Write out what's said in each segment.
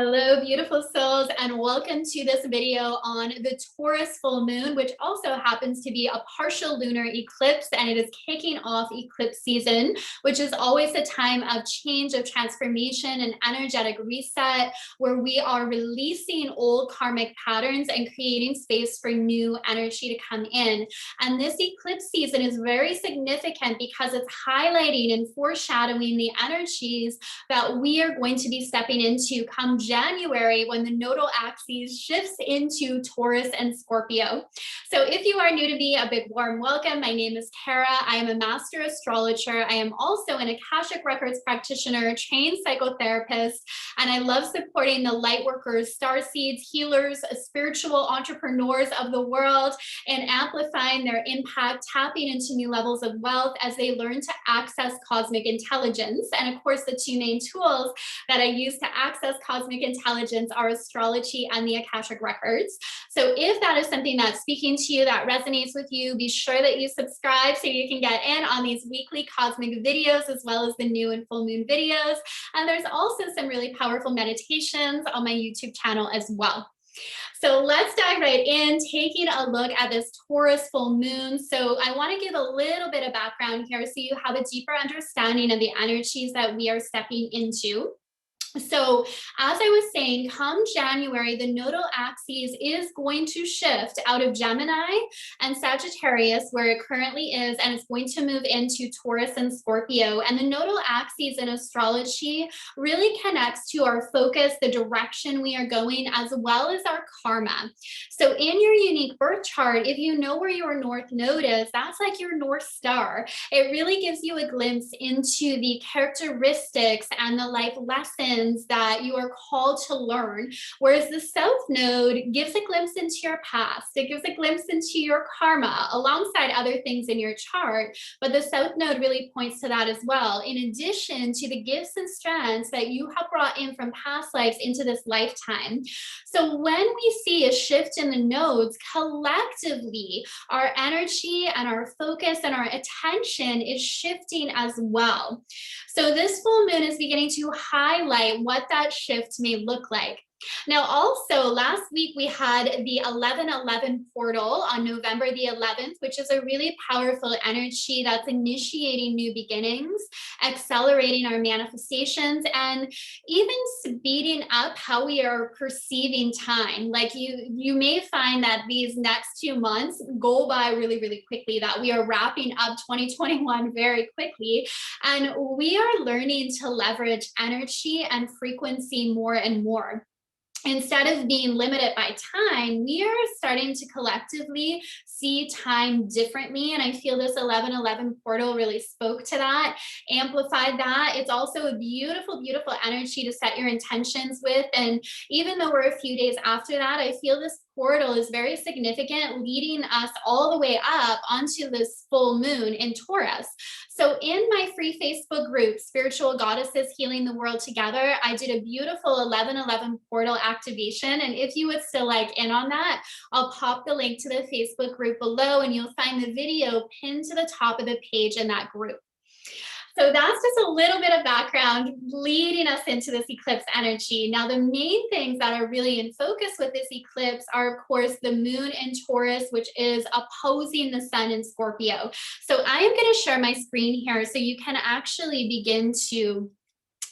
Hello, beautiful souls, and welcome to this video on the Taurus full moon, which also happens to be a partial lunar eclipse, and it is kicking off eclipse season, which is always a time of change, of transformation, and energetic reset, where we are releasing old karmic patterns and creating space for new energy to come in. And this eclipse season is very significant because it's highlighting and foreshadowing the energies that we are going to be stepping into come January, when the nodal axis shifts into Taurus and Scorpio. So if you are new to me, a big warm welcome. My name is Kara. I am a master astrologer. I am also an Akashic Records practitioner, trained psychotherapist, and I love supporting the light workers, star seeds, healers, spiritual entrepreneurs of the world, and amplifying their impact, tapping into new levels of wealth as they learn to access cosmic intelligence. And of course, the two main tools that I use to access cosmic intelligence are astrology and the Akashic Records. So if that is something that's speaking to you, that resonates with you, be sure that you subscribe so you can get in on these weekly cosmic videos, as well as the new and full moon videos. And there's also some really powerful meditations on my YouTube channel as well. So let's dive right in, taking a look at this Taurus full moon. So I want to give a little bit of background here so you have a deeper understanding of the energies that we are stepping into. So as I was saying, come January, the nodal axis is going to shift out of Gemini and Sagittarius, where it currently is, and it's going to move into Taurus and Scorpio. And the nodal axis in astrology really connects to our focus, the direction we are going, as well as our karma. So in your unique birth chart, if you know where your North Node is, that's like your North Star. It really gives you a glimpse into the characteristics and the life lessons that you are called to learn, whereas the South Node gives a glimpse into your past. It gives a glimpse into your karma alongside other things in your chart, but the South Node really points to that as well, in addition to the gifts and strengths that you have brought in from past lives into this lifetime. So when we see a shift in the nodes, collectively, our energy and our focus and our attention is shifting as well. So this full moon is beginning to highlight what that shift may look like. Now, also last week we had the 11/11 portal on November the 11th, which is a really powerful energy that's initiating new beginnings, accelerating our manifestations, and even speeding up how we are perceiving time. Like you may find that these next 2 months go by really, really quickly, that we are wrapping up 2021 very quickly. And we are learning to leverage energy and frequency more and more. Instead of being limited by time, we are starting to collectively see time differently. And I feel this 11/11 portal really spoke to that, amplified that. It's also a beautiful, beautiful energy to set your intentions with. And even though we're a few days after that, I feel this portal is very significant, leading us all the way up onto this full moon in Taurus. So in my free Facebook group, Spiritual Goddesses Healing the World Together, I did a beautiful 11/11 portal activation. And if you would still like in on that, I'll pop the link to the Facebook group below, and you'll find the video pinned to the top of the page in that group. So that's just a little bit of background leading us into this eclipse energy. Now, the main things that are really in focus with this eclipse are, of course, the moon in Taurus, which is opposing the sun in Scorpio. So I am going to share my screen here so you can actually begin to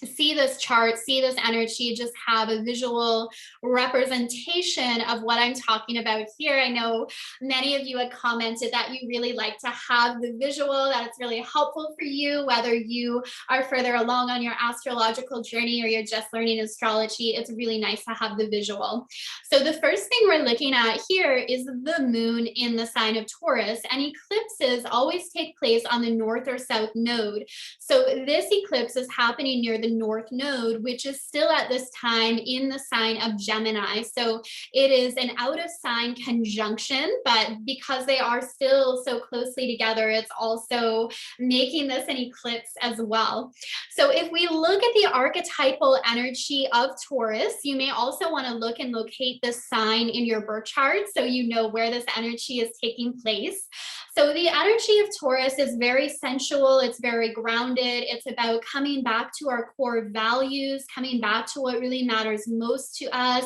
see this chart, see this energy, just have a visual representation of what I'm talking about here. I know many of you had commented that you really like to have the visual, that it's really helpful for you, whether you are further along on your astrological journey or you're just learning astrology. It's really nice to have the visual. So the first thing we're looking at here is the moon in the sign of Taurus, and eclipses always take place on the north or south node. So this eclipse is happening near the North Node, which is still at this time in the sign of Gemini. So it is an out of sign conjunction, but because they are still so closely together, it's also making this an eclipse as well. So if we look at the archetypal energy of Taurus, you may also want to look and locate this sign in your birth chart so you know where this energy is taking place. So the energy of Taurus is very sensual, it's very grounded, it's about coming back to our core values, coming back to what really matters most to us.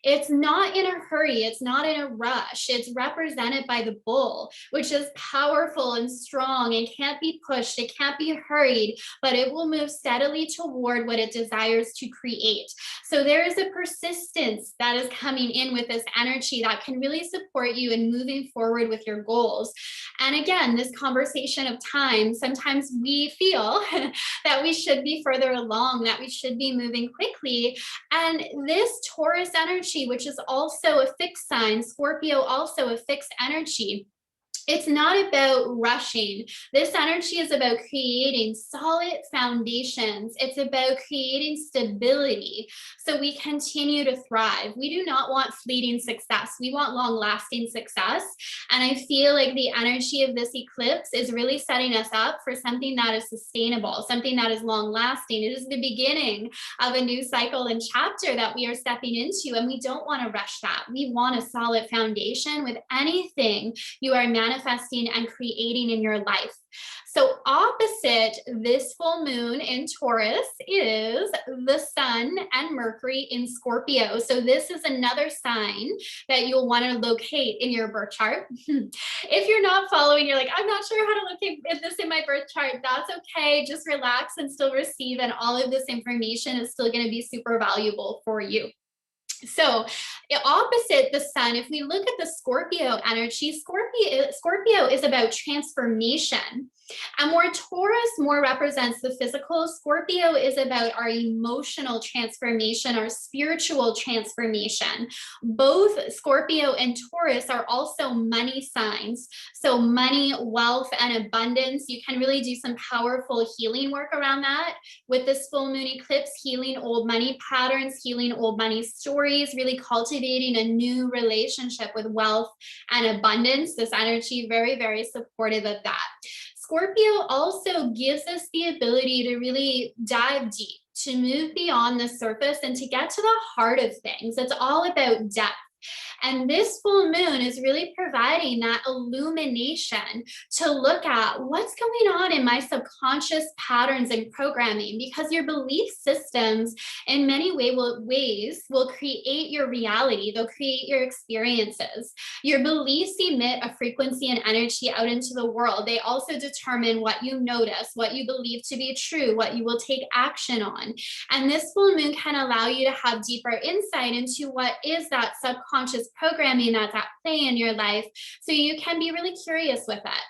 It's not in a hurry, it's not in a rush. It's represented by the bull, which is powerful and strong and can't be pushed, it can't be hurried, but it will move steadily toward what it desires to create. So there is a persistence that is coming in with this energy that can really support you in moving forward with your goals. And again, this conversation of time, sometimes we feel that we should be further along, that we should be moving quickly. And this Taurus energy, which is also a fixed sign, Scorpio also a fixed energy, it's not about rushing. This energy is about creating solid foundations. It's about creating stability so we continue to thrive. We do not want fleeting success. We want long-lasting success. And I feel like the energy of this eclipse is really setting us up for something that is sustainable, something that is long-lasting. It is the beginning of a new cycle and chapter that we are stepping into, and we don't want to rush that. We want a solid foundation with anything you are manifesting and creating in your life. So opposite this full moon in Taurus is the sun and Mercury in Scorpio. So this is another sign that you'll want to locate in your birth chart. If you're not following, you're like, I'm not sure how to locate this in my birth chart. That's okay. Just relax and still receive. And all of this information is still going to be super valuable for you. So opposite the sun, if we look at the Scorpio energy, Scorpio is about transformation. And more Taurus more represents the physical. Scorpio is about our emotional transformation, our spiritual transformation. Both Scorpio and Taurus are also money signs. So money, wealth, and abundance. You can really do some powerful healing work around that with this full moon eclipse, healing old money patterns, healing old money stories, really cultivating a new relationship with wealth and abundance. This energy, very, very supportive of that. Scorpio also gives us the ability to really dive deep, to move beyond the surface and to get to the heart of things. It's all about depth. And this full moon is really providing that illumination to look at what's going on in my subconscious patterns and programming, because your belief systems in many ways will create your reality. They'll create your experiences. Your beliefs emit a frequency and energy out into the world. They also determine what you notice, what you believe to be true, what you will take action on. And this full moon can allow you to have deeper insight into what is that subconscious programming that's at play in your life, so you can be really curious with it.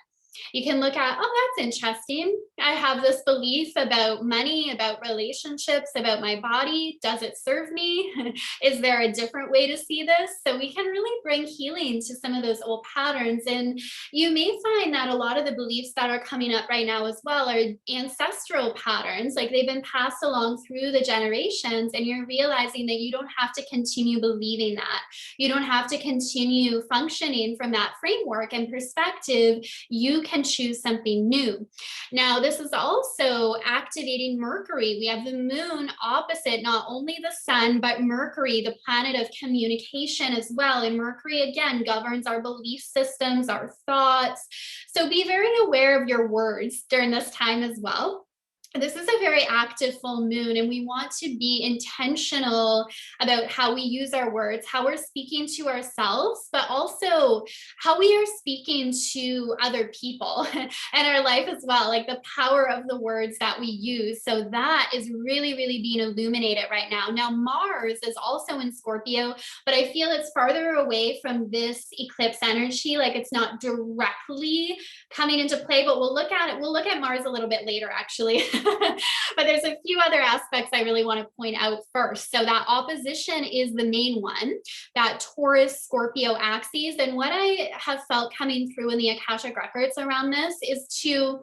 You can look at, oh, that's interesting. I have this belief about money, about relationships, about my body. Does it serve me? Is there a different way to see this? So we can really bring healing to some of those old patterns. And you may find that a lot of the beliefs that are coming up right now as well are ancestral patterns, like they've been passed along through the generations, and you're realizing that you don't have to continue believing that. You don't have to continue functioning from that framework and perspective. You can choose something new. Now, this is also activating Mercury. We have the moon opposite not only the sun, but Mercury, the planet of communication as well. And Mercury, again, governs our belief systems, our thoughts. So be very aware of your words during this time as well. This is a very active full moon, and we want to be intentional about how we use our words, how we're speaking to ourselves, but also how we are speaking to other people and our life as well, like the power of the words that we use. So that is really, really being illuminated right now. Now, Mars is also in Scorpio, but I feel it's farther away from this eclipse energy, like it's not directly coming into play, but we'll look at it. We'll look at Mars a little bit later, actually. But there's a few other aspects I really want to point out first. So that opposition is the main one, that Taurus Scorpio axis. And what I have felt coming through in the Akashic records around this is to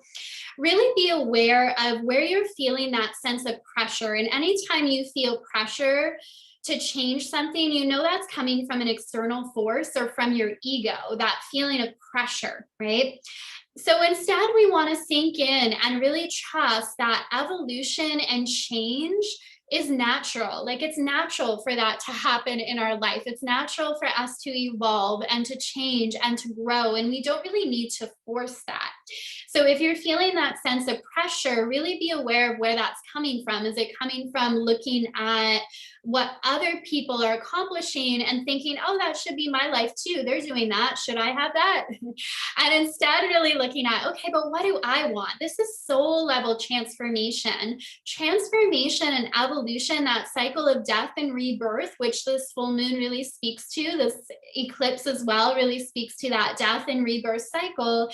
really be aware of where you're feeling that sense of pressure. And anytime you feel pressure to change something, you know that's coming from an external force or from your ego, that feeling of pressure, right? So instead, we want to sink in and really trust that evolution and change is natural. Like, it's natural for that to happen in our life. It's natural for us to evolve and to change and to grow. And we don't really need to force that. So if you're feeling that sense of pressure, really be aware of where that's coming from. Is it coming from looking at what other people are accomplishing and thinking, oh, that should be my life too. They're doing that. Should I have that? And instead, really looking at, okay, but what do I want? This is soul level transformation. Transformation and evolution, that cycle of death and rebirth, which this full moon really speaks to, this eclipse as well really speaks to that death and rebirth cycle.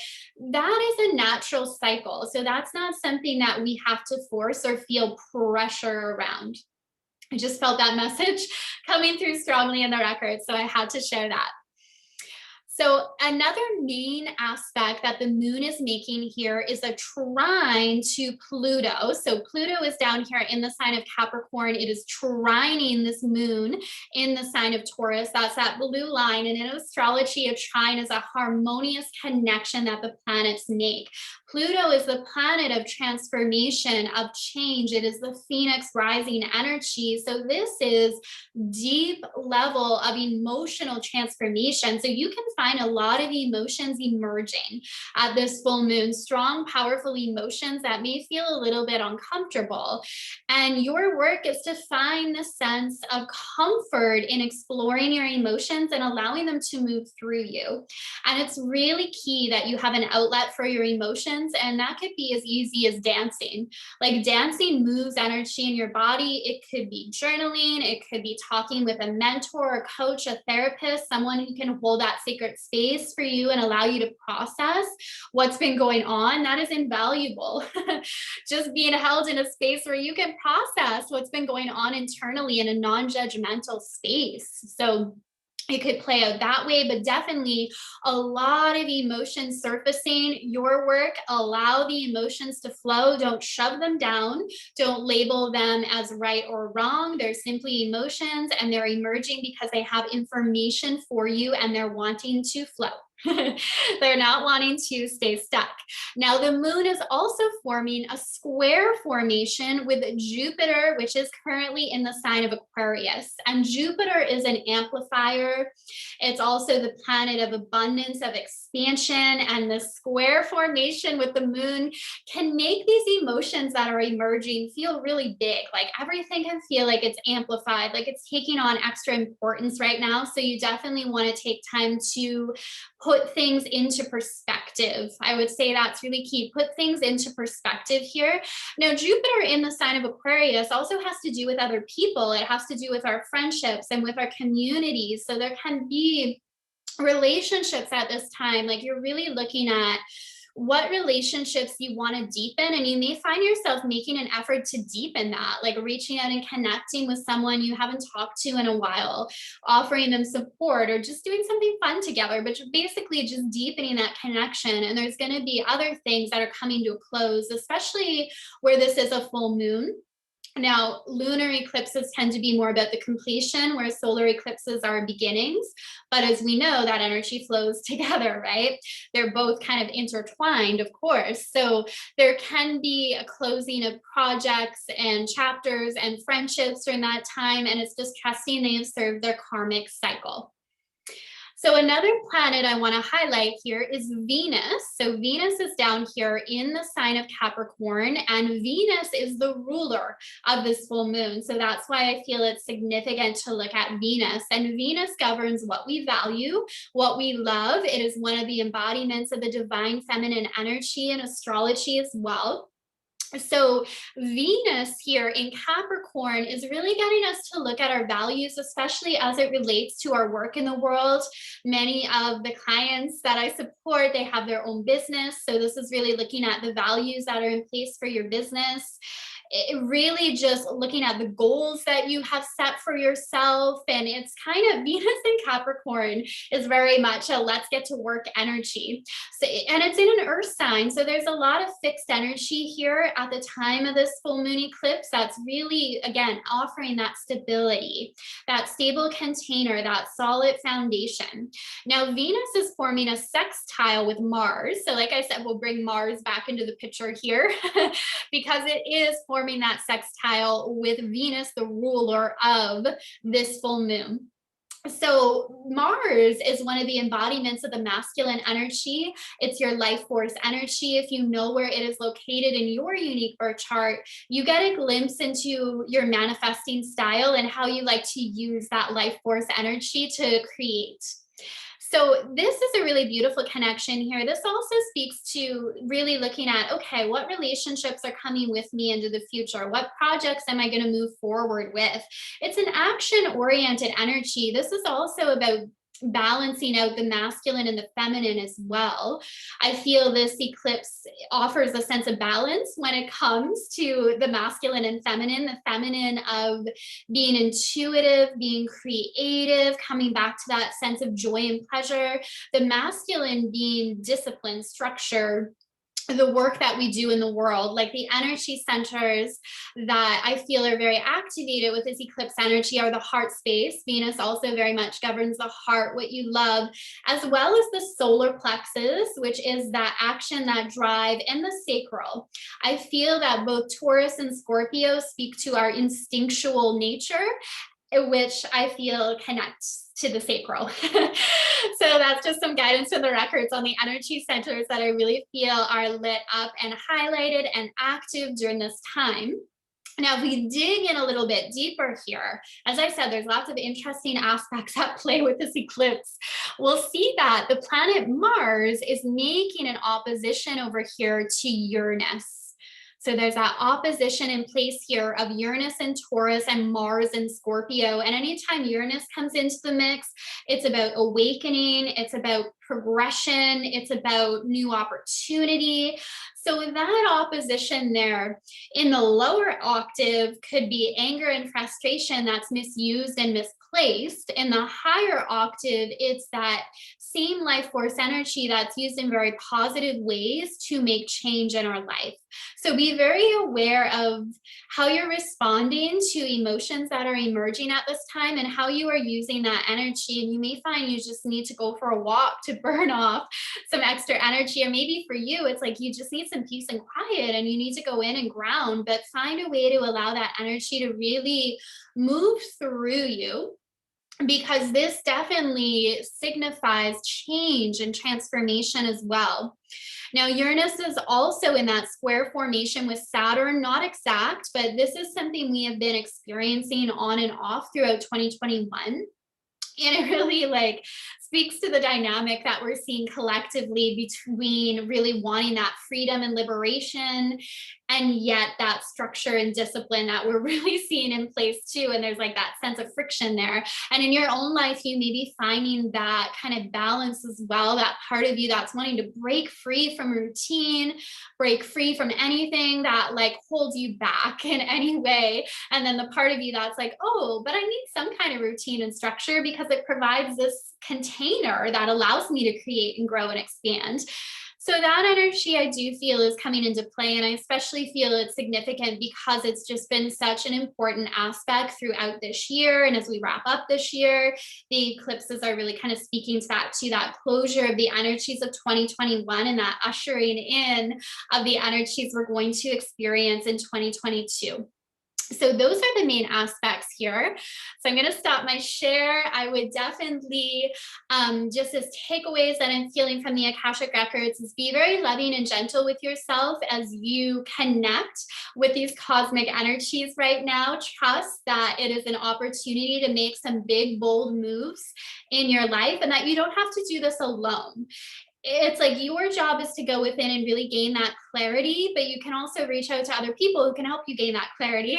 That is a natural cycle. So that's not something that we have to force or feel pressure around. I just felt that message coming through strongly in the record, so I had to share that. So another main aspect that the moon is making here is a trine to Pluto. So Pluto is down here in the sign of Capricorn. It is trining this moon in the sign of Taurus. That's that blue line. And in astrology, a trine is a harmonious connection that the planets make. Pluto is the planet of transformation, of change. It is the phoenix rising energy. So this is deep level of emotional transformation. So you can find a lot of emotions emerging at this full moon, strong, powerful emotions that may feel a little bit uncomfortable. And your work is to find the sense of comfort in exploring your emotions and allowing them to move through you. And it's really key that you have an outlet for your emotions. And that could be as easy as dancing. Like, dancing moves energy in your body. It could be journaling. It could be talking with a mentor, a coach, a therapist, someone who can hold that sacred space for you and allow you to process what's been going on. That is invaluable. Just being held in a space where you can process what's been going on internally in a non-judgmental space. So it could play out that way, but definitely a lot of emotions surfacing. Your work, allow the emotions to flow. Don't shove them down. Don't label them as right or wrong. They're simply emotions, and they're emerging because they have information for you and they're wanting to flow. They're not wanting to stay stuck. Now, the moon is also forming a square formation with Jupiter, which is currently in the sign of Aquarius. And Jupiter is an amplifier. It's also the planet of abundance, of expansion. And the square formation with the moon can make these emotions that are emerging feel really big. Like, everything can feel like it's amplified, like it's taking on extra importance right now. So you definitely want to take time to put things into perspective. I would say that's really key. Put things into perspective here. Now, Jupiter in the sign of Aquarius also has to do with other people. It has to do with our friendships and with our communities. So there can be relationships at this time. Like, you're really looking at what relationships you want to deepen, and you may find yourself making an effort to deepen that, like reaching out and connecting with someone you haven't talked to in a while, offering them support, or just doing something fun together, but basically just deepening that connection. And there's going to be other things that are coming to a close, especially where this is a full moon. Now, lunar eclipses tend to be more about the completion, whereas solar eclipses are beginnings. But as we know, that energy flows together, right? They're both kind of intertwined, of course. So there can be a closing of projects and chapters and friendships during that time. And it's just trusting they have served their karmic cycle. So another planet I want to highlight here is Venus. So Venus is down here in the sign of Capricorn, and Venus is the ruler of this full moon. So that's why I feel it's significant to look at Venus. And Venus governs what we value, what we love. It is one of the embodiments of the divine feminine energy in astrology as well. So Venus here in Capricorn is really getting us to look at our values, especially as it relates to our work in the world. Many of the clients that I support, they have their own business. So this is really looking at the values that are in place for your business. It really just looking at the goals that you have set for yourself. And it's kind of Venus in Capricorn is very much a let's get to work energy. So, and it's in an earth sign. So there's a lot of fixed energy here at the time of this full moon eclipse that's really, again, offering that stability, that stable container, that solid foundation. Now, Venus is forming a sextile with Mars. So like I said, we'll bring Mars back into the picture here because it is forming forming that sextile with Venus, the ruler of this full moon. So Mars is one of the embodiments of the masculine energy. It's your life force energy. If you know where it is located in your unique birth chart, you get a glimpse into your manifesting style and how you like to use that life force energy to create. So this is a really beautiful connection here. This also speaks to really looking at, okay, what relationships are coming with me into the future? What projects am I going to move forward with? It's an action-oriented energy. This is also about balancing out the masculine and the feminine as well. I feel this eclipse offers a sense of balance when it comes to the masculine and feminine, the feminine of being intuitive, being creative, coming back to that sense of joy and pleasure, the masculine being discipline, structure, the work that we do in the world, like the energy centers that I feel are very activated with this eclipse energy are the heart space. Venus also very much governs the heart, what you love, as well as the solar plexus, which is that action, that drive, and the sacral. I feel that both Taurus and Scorpio speak to our instinctual nature, which I feel connects to the sacral. So that's just some guidance from the records on the energy centers that I really feel are lit up and highlighted and active during this time. Now, if we dig in a little bit deeper here, as I said, there's lots of interesting aspects at play with this eclipse. We'll see that the planet Mars is making an opposition over here to Uranus. So there's that opposition in place here of Uranus and Taurus and Mars and Scorpio. And anytime Uranus comes into the mix, it's about awakening, it's about progression, it's about new opportunity. So with that opposition there, in the lower octave could be anger and frustration that's misused and misplaced. In the higher octave, it's that same life force energy that's used in very positive ways to make change in our life. So be very aware of how you're responding to emotions that are emerging at this time and how you are using that energy. And you may find you just need to go for a walk to burn off some extra energy. Or maybe for you, it's like you just need some peace and quiet and you need to go in and ground, but find a way to allow that energy to really move through you, because this definitely signifies change and transformation as well. Now, Uranus is also in that square formation with Saturn, not exact, but this is something we have been experiencing on and off throughout 2021. And it really speaks to the dynamic that we're seeing collectively between really wanting that freedom and liberation, and yet that structure and discipline that we're really seeing in place too. And there's that sense of friction there. And in your own life, you may be finding that kind of balance as well, that part of you that's wanting to break free from routine, break free from anything that holds you back in any way. And then the part of you that's oh, but I need some kind of routine and structure because it provides this container that allows me to create and grow and expand. So that energy I do feel is coming into play, and I especially feel it's significant because it's just been such an important aspect throughout this year. And as we wrap up this year, the eclipses are really kind of speaking to that closure of the energies of 2021 and that ushering in of the energies we're going to experience in 2022. So those are the main aspects here. So I'm going to stop my share. I would definitely, just as takeaways that I'm feeling from the Akashic Records, is be very loving and gentle with yourself as you connect with these cosmic energies right now. Trust that it is an opportunity to make some big, bold moves in your life and that you don't have to do this alone. It's your job is to go within and really gain that clarity, but you can also reach out to other people who can help you gain that clarity.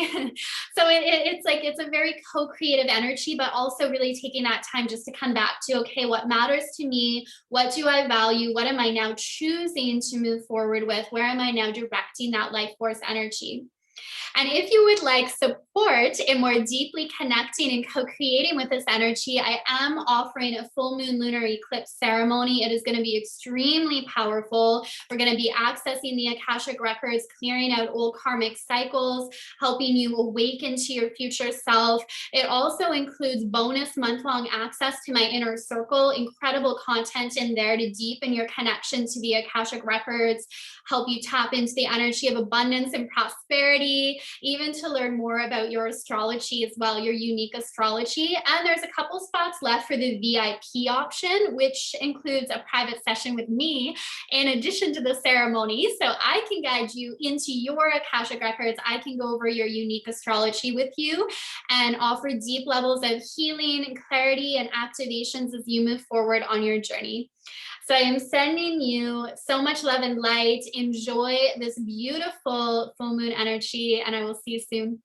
So it's a very co-creative energy, but also really taking that time just to come back to, okay, what matters to me? What do I value? What am I now choosing to move forward with? Where am I now directing that life force energy? And if you would like support in more deeply connecting and co-creating with this energy, I am offering a full moon lunar eclipse ceremony. It is going to be extremely powerful. We're going to be accessing the Akashic Records, clearing out old karmic cycles, helping you awaken to your future self. It also includes bonus month-long access to my inner circle, incredible content in there to deepen your connection to the Akashic Records. help you tap into the energy of abundance and prosperity, even to learn more about your astrology as well, your unique astrology. And there's a couple spots left for the VIP option, which includes a private session with me in addition to the ceremony. So I can guide you into your Akashic records. I can go over your unique astrology with you and offer deep levels of healing and clarity and activations as you move forward on your journey. So I am sending you so much love and light. Enjoy this beautiful full moon energy, and I will see you soon.